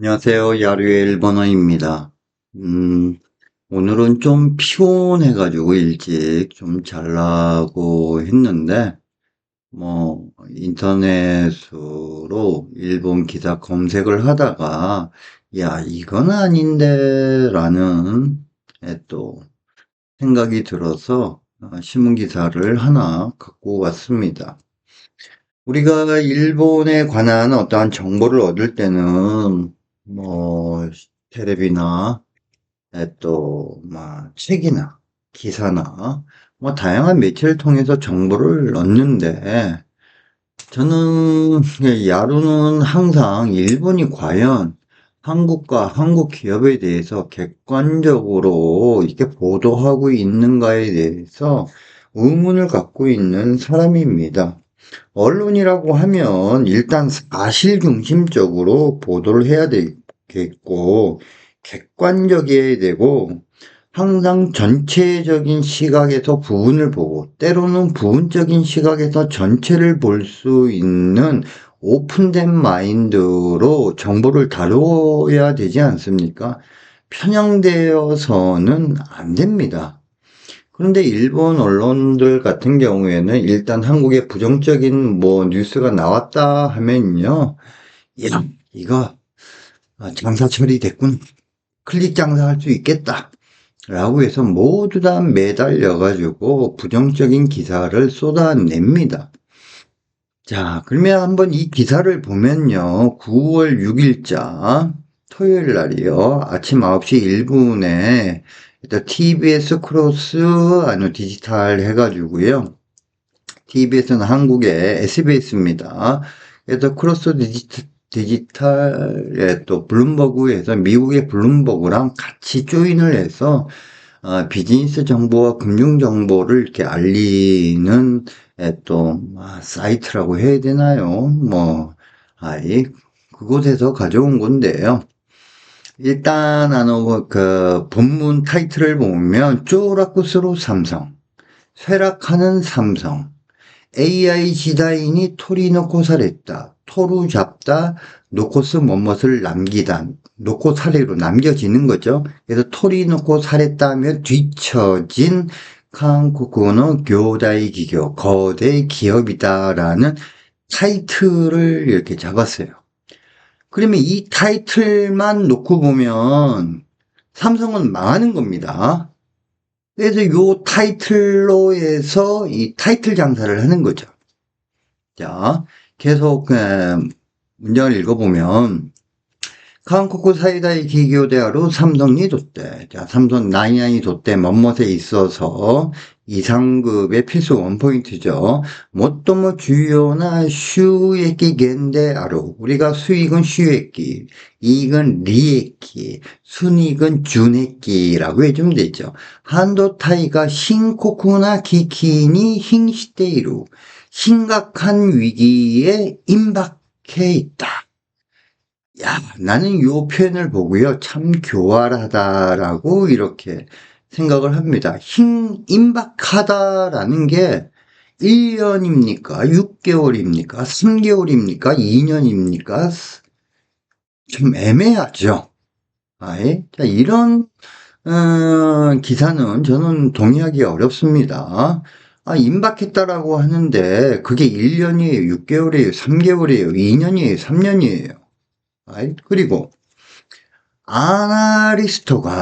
안녕하세요. 야류의 일본어입니다. 음, 오늘은 좀 피곤해가지고 일찍 좀 자려고 했는데, 인터넷으로 일본 기사 검색을 하다가, 야, 이건 아닌데, 라는, 또, 생각이 들어서, 신문 기사를 하나 갖고 왔습니다. 우리가 일본에 관한 어떠한 정보를 얻을 때는, 뭐, 테레비나, 책이나, 기사나, 다양한 매체를 통해서 정보를 얻는데, 저는, 야루는 항상 일본이 과연 한국과 한국 기업에 대해서 객관적으로 이렇게 보도하고 있는가에 대해서 의문을 갖고 있는 사람입니다. 언론이라고 하면 일단 사실 중심적으로 보도를 해야 되겠고, 객관적이어야 되고, 항상 전체적인 시각에서 부분을 보고, 때로는 부분적인 시각에서 전체를 볼 수 있는 오픈된 마인드로 정보를 다뤄야 되지 않습니까? 편향되어서는 안 됩니다. 그런데 일본 언론들 같은 경우에는 일단 한국에 부정적인 뉴스가 나왔다 하면요. 야, 이거 장사 처리됐군. 클릭 장사할 수 있겠다. 라고 해서 모두 다 매달려가지고 부정적인 기사를 쏟아냅니다. 자, 그러면 한번 이 기사를 보면요. 9월 6일자 토요일 날이요. 아침 9시 1분에 일단 TBS 크로스 아니면 디지털 해가지고요. TBS는 한국의 SBS입니다. 그래서 크로스 디지털에 또 블룸버그에서 미국의 블룸버그랑 같이 조인을 해서 비즈니스 정보와 금융 정보를 이렇게 알리는 사이트라고 해야 되나요? 그곳에서 가져온 건데요. 일단 본문 타이틀을 보면 쪼라쿠스로 삼성, 쇠락하는 삼성, AI 지다인이 토리 놓고 살했다. 토루 잡다. 놓고스 뭐뭇을 남기다. 놓고 살해로 남겨지는 거죠. 그래서 토리 놓고 살했다 하면 뒤처진 한국어는 교다의 기교, 거대 기업이다라는 타이틀을 이렇게 잡았어요. 그러면 이 타이틀만 놓고 보면 삼성은 망하는 겁니다. 그래서 요 타이틀로 해서 이 타이틀 장사를 하는 거죠. 자, 계속 문장을 읽어보면 한국구 사이다의 기교대하로 삼성이 뒀대. 자, 삼성 나이나이 뒀대. 멋멋에 있어서 이상급의 필수 원포인트죠. 뭐또 주요나 슈에끼 겐데아로. 우리가 수익은 슈에끼, 이익은 리에끼, 순이익은 준에끼라고 해주면 되죠. 한도타이가 신코쿠나 기키니 힝시테이루. 심각한 위기에 임박해 있다. 야, 나는 요 표현을 보고요. 참 교활하다라고 이렇게 생각을 합니다. 임박하다라는 게 1년입니까? 6개월입니까? 3개월입니까? 2년입니까? 좀 애매하죠. 자, 이런 기사는 저는 동의하기 어렵습니다. 임박했다라고 하는데 그게 1년이에요, 6개월이에요, 3개월이에요, 2년이에요, 3년이에요. 그리고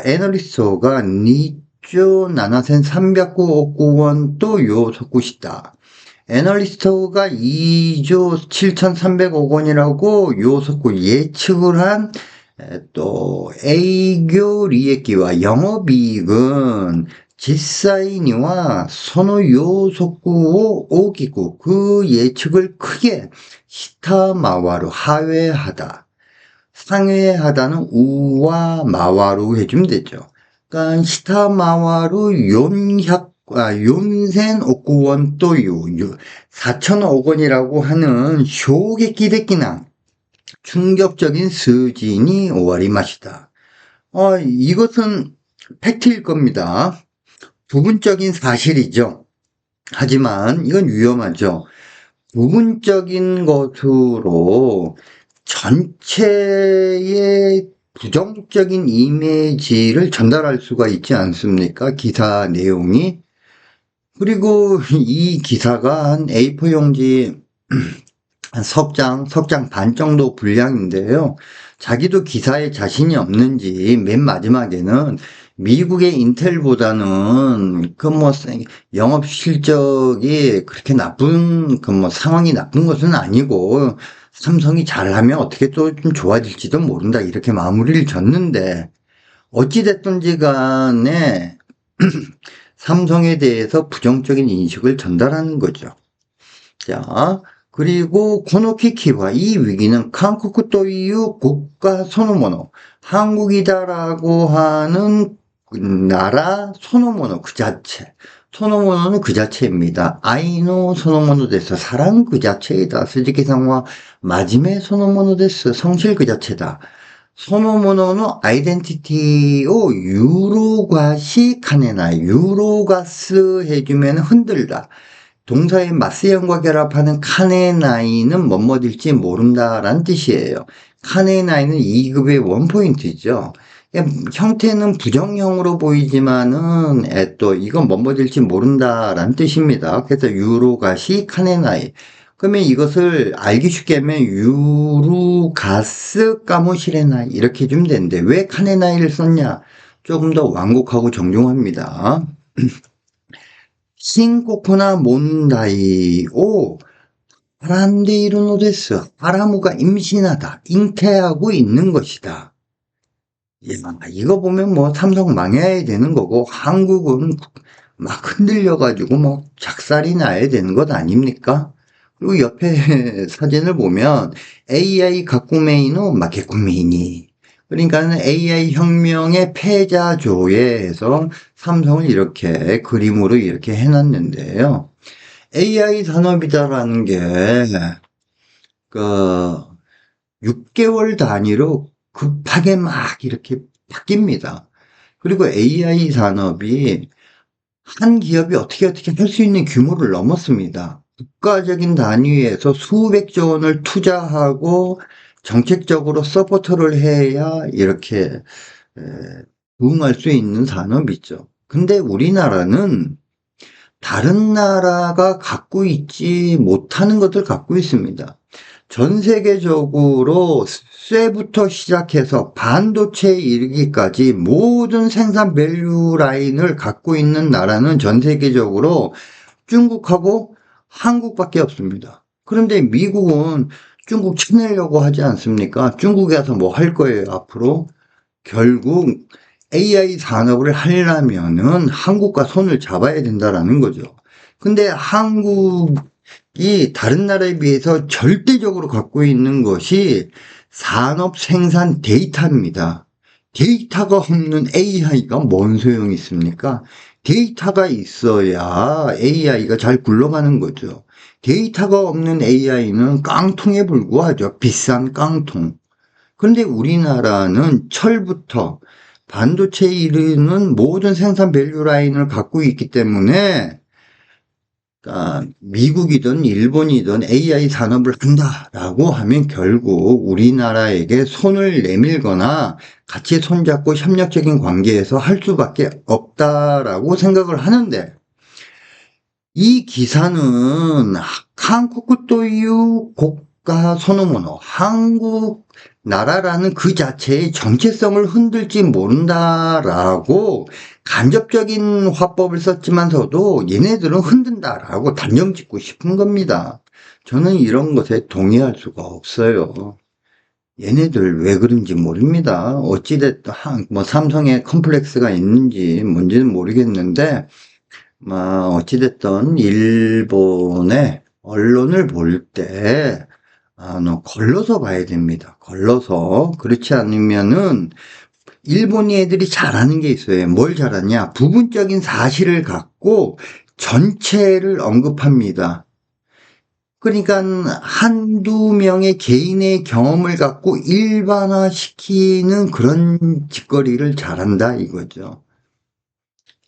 애널리스트가 니조 7309억 원 또 요소고 싶다. 애널리스트가 2조 7,300억 원이라고 요소고 예측을 한 또営業 利益와 영업이익은実際には その 요소고 오기고 그 예측을 크게 시타마와로 하회하다. 상회하다는 우와 마와로 해주면 되죠. 그러니까 시타마와로 용센 옥구원 또요 4천억 원이라고 하는 쇼게끼데끼나 충격적인 수진이 오와리마시다. 이것은 팩트일 겁니다. 부분적인 사실이죠. 하지만 이건 위험하죠. 부분적인 것으로 전체의 부정적인 이미지를 전달할 수가 있지 않습니까? 기사 내용이. 그리고 이 기사가 한 A4 용지 한 석장 반 정도 분량인데요. 자기도 기사에 자신이 없는지 맨 마지막에는 미국의 인텔보다는 그 뭐 영업 실적이 그렇게 나쁜 그 뭐 상황이 나쁜 것은 아니고 삼성이 잘하면 어떻게 또 좀 좋아질지도 모른다 이렇게 마무리를 졌는데 어찌됐든지 간에 삼성에 대해서 부정적인 인식을 전달하는 거죠. 자, 그리고 코노키키와 이 위기는 한국 또이유 국가 소노모노, 한국이다라고 하는 나라 소노모노 그 자체. 소노모노는 그 자체입니다. 아이노 소노모노 데스, 사랑 그 자체이다. 스즈키상와 마지메 소노모노 데스, 성실 그 자체다. 소노모노는 아이덴티티오 유로가시 카네나이, 유로가스 해주면 흔들다. 동사의 마스형과 결합하는 카네나이는 뭐뭐될지 모른다라는 뜻이에요. 카네나이는 2급의 원포인트죠. 형태는 부정형으로 보이지만은 또 이건 뭐뭐될지 모른다라는 뜻입니다. 그래서 유로가시 카네나이. 그러면 이것을 알기 쉽게 하면 유루가스 까모시레나이 이렇게 해주면 되는데 왜 카네나이를 썼냐? 조금 더 완곡하고 정중합니다. 신코코나 몬다이 오 아란데이르노 데스. 아라무가 임신하다, 잉태하고 있는 것이다. 이거 보면 뭐 삼성 망해야 되는 거고 한국은 막 흔들려가지고 뭐 작살이 나야 되는 것 아닙니까? 그리고 옆에 사진을 보면 AI 가꾸메이노 마케꾸메이니 그러니까는 AI 혁명의 패자조에서 삼성을 이렇게 그림으로 이렇게 해놨는데요. AI 산업이다라는 게, 그, 6개월 단위로 급하게 막 이렇게 바뀝니다. 그리고 AI 산업이 한 기업이 어떻게 할 수 있는 규모를 넘었습니다. 국가적인 단위에서 수백조 원을 투자하고 정책적으로 서포트를 해야 이렇게 부응할 수 있는 산업이죠. 근데 우리나라는 다른 나라가 갖고 있지 못하는 것들 갖고 있습니다. 전 세계적으로 쇠부터 시작해서 반도체에 이르기까지 모든 생산 밸류 라인을 갖고 있는 나라는 전 세계적으로 중국하고 한국밖에 없습니다. 그런데 미국은 중국 쳐내려고 하지 않습니까? 중국에 가서 뭐 할 거예요, 앞으로? 결국 AI 산업을 하려면은 한국과 손을 잡아야 된다라는 거죠. 근데 한국이 다른 나라에 비해서 절대적으로 갖고 있는 것이 산업 생산 데이터입니다. 데이터가 없는 AI가 뭔 소용이 있습니까? 데이터가 있어야 AI가 잘 굴러가는 거죠. 데이터가 없는 AI는 깡통에 불과하죠. 비싼 깡통. 그런데 우리나라는 철부터 반도체에 이르는 모든 생산 밸류 라인을 갖고 있기 때문에 미국이든 일본이든 AI 산업을 한다라고 하면 결국 우리나라에게 손을 내밀거나 같이 손잡고 협력적인 관계에서 할 수밖에 없다라고 생각을 하는데 이 기사는 한국 또이유 국가 소노모노 한국 나라라는 그 자체의 정체성을 흔들지 모른다라고 간접적인 화법을 썼지만서도 얘네들은 흔든다라고 단정 짓고 싶은 겁니다. 저는 이런 것에 동의할 수가 없어요. 얘네들 왜 그런지 모릅니다. 어찌됐든 뭐 삼성에 컴플렉스가 있는지 뭔지는 모르겠는데 어찌됐든 일본의 언론을 볼 때 걸러서 봐야 됩니다. 걸러서. 그렇지 않으면은 일본 애들이 잘하는 게 있어요. 뭘 잘하냐? 부분적인 사실을 갖고 전체를 언급합니다. 그러니까 한두 명의 개인의 경험을 갖고 일반화시키는 그런 짓거리를 잘한다 이거죠.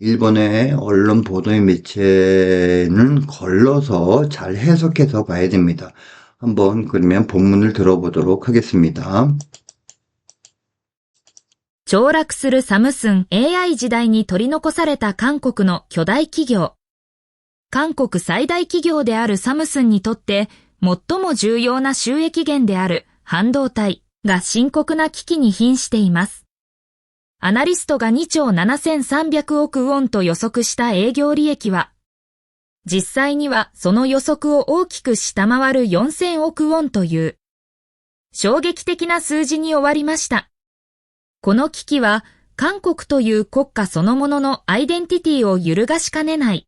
일본의 언론 보도의 매체는 걸러서 잘 해석해서 봐야 됩니다. 한번 그러면 본문을 들어보도록 하겠습니다. 凋落するサムスン AI 時代に取り残された韓国の巨大企業。韓国最大企業であるサムスンにとって最も重要な収益源である半導体が深刻な危機に瀕しています。アナリストが2兆7300億ウォンと予測した営業利益は、実際にはその予測を大きく下回る4000億ウォンという、衝撃的な数字に終わりました。この危機は、韓国という国家そのもののアイデンティティを揺るがしかねない、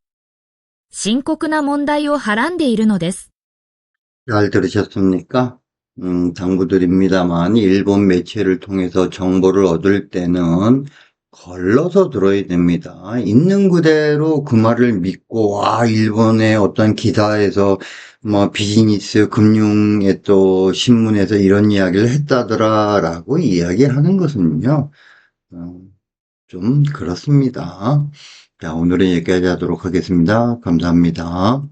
深刻な問題をはらんでいるのです。잘 들으셨습니까? 당부드립니다만, 일본 매체를 통해서 정보를 얻을 때는 걸러서 들어야 됩니다. 있는 그대로 그 말을 믿고, 일본의 어떤 기사에서, 비즈니스, 금융의 또 신문에서 이런 이야기를 했다더라라고 이야기하는 것은요, 좀 그렇습니다. 자, 오늘은 여기까지 하도록 하겠습니다. 감사합니다.